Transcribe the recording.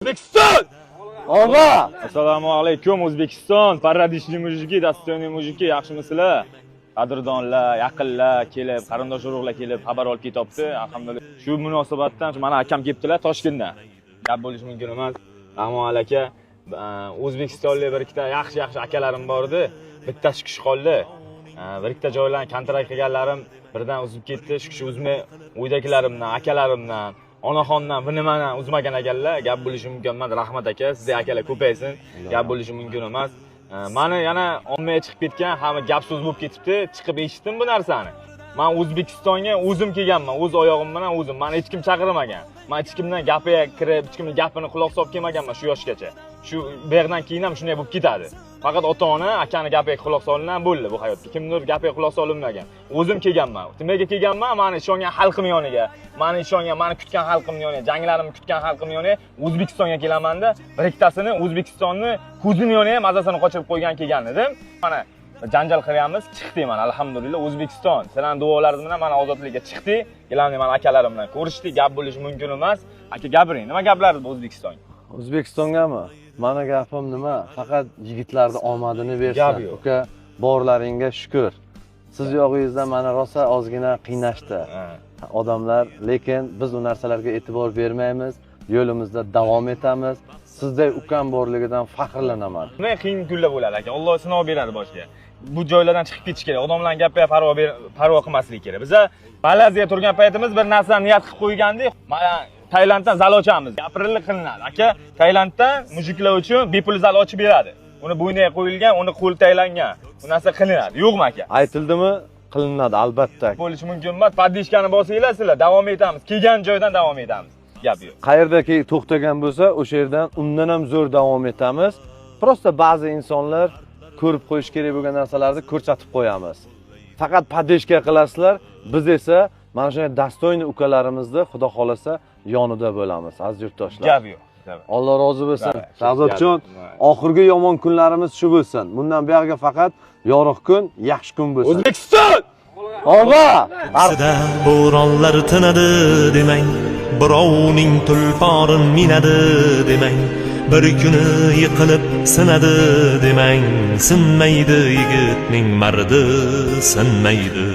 O'zbekiston! Oba! Assalomu alaykum O'zbekiston, paradishli mujiki, dasturli mujiki, yaxshimisizlar? Qadrdonlar, yaqinlar kelib, qarindosh urug'lar kelib xabar olib ketibdi. Alhamdulillah. Shu munosabatdan mana akam kelibdilar Toshkentdan. Gap bo'lishi mumkin emas. Rahmon aka, O'zbekistonlik bir ikkita yaxshi akalarim bor edi. Bittasi kishi qoldi. Bir ikkita joylarni kontrakt qilganlarim birdan uzib ketdi. Shu kishi uzmay, uydagilarimdan, akalarimdan, onaxondan bir nimani uzmagan ekanlar. Gap bo'lishi mumkin emas. Rahmat aka, sizga akalar ko'paysin. Gap bo'lishi mumkin emas. Mani yana ommaga chiqib ketgan, hamma gap so'z bo'lib ketibdi. Chiqib eshitdim bu narsani. Men O'zbekistonga o'zim kelganman, o'z oyog'im bilan o'zim. Meni hech kim chaqirmagan. Men hech kimdan gapiga kirib, hech kimning gapini quloq solib kelmaganman shu yoshgacha. Shu berdan keyin ham shunday bo'lib ketadi. Faqat ota-ona akani gapiga quloq solingan bo'ldi bu hayotda. Kimdir gapiga quloq solinmagan. O'zim kelganman. Nimaga kelganman? Meni ishongan xalqim yoniga, meni ishongan, meni kutgan xalqim yoniga, janglarimni kutgan xalqim yoniga O'zbekistonga kelamanda, bir ikkitasini O'zbekistonni ko'zini yoniga mazasini qochirib qo'ygan kelgan edim. Mana janjal qilyapmiz, chiqdik mana alhamdulillah O'zbekiston. Sizlarning duolaringiz bilan mana ozodlikka chiqdik. Kelamni mana akalarim bilan ko'rishdik, gap bo'lishi mumkin emas. Aka gapiring, nima gaplardi bu O'zbekistonga? O'zbekistongami? Mana gapim nima? Faqat yigitlarning omadini bersin. Gap yo'q. Uka, borlaringga shukr. Siz yo'g'ingizda mana rosa ozgina qiynashdi odamlar, lekin biz u narsalarga e'tibor bermaymiz. Yo'limizda davom etamiz. Sizday ukam borligidan faxrlanaman. Nima qiyin kunlar bo'ladi aka. Alloh sinov beradi boshiga. Bu joylardan chiqib ketish kerak. Odamlarning gapiga parvo qilmaslik kerak. Biz Malayziyaga turgan paytimiz bir narsani niyat qilib qo'ygandik. Mana Tailanddan zal ochamiz. Gapirilib qilinadi. Aka, Tailanddan mujiklar uchun bepul zal ochib beradi. Uni bo'yniga qo'yilgan, uni qo'l taylangan. Bu narsa qilinadi. Yo'qmi aka? Aytildimi? Qilinadi albatta. Bo'lishi mumkin emas. Paddishkani bosinglar sizlar, davom etamiz. Kelgan joydan davom etamiz. Gap yo'q. Qayerdaki to'xtagan bo'lsa, o'sha yerdan undan ham zo'r davom etamiz. Prosta ba'zi insonlar ko'rib qo'yish kerak bo'lgan narsalarni ko'rsatib qo'yamiz. Faqat padeshka qilasizlar, biz esa mana shunday dastoyni ukalarimizni Xudo xolasa yonida bo'lamiz, aziz yurtdoshlar. Gap yo'q. Alloh rozi bo'lsin. Shahzodjon, oxirgi yomon kunlarimiz shu bo'lsin. Bundan buyog'iga faqat yorug' kun, yaxshi kun bo'lsin. O'zbekiston! Oba! Arsida bo'ronlar tinadi demang, birovning tulporin minadi demang, bir kuni yiqilib sinadi demang, sinmaydi yigitning mardi, sinmaydi.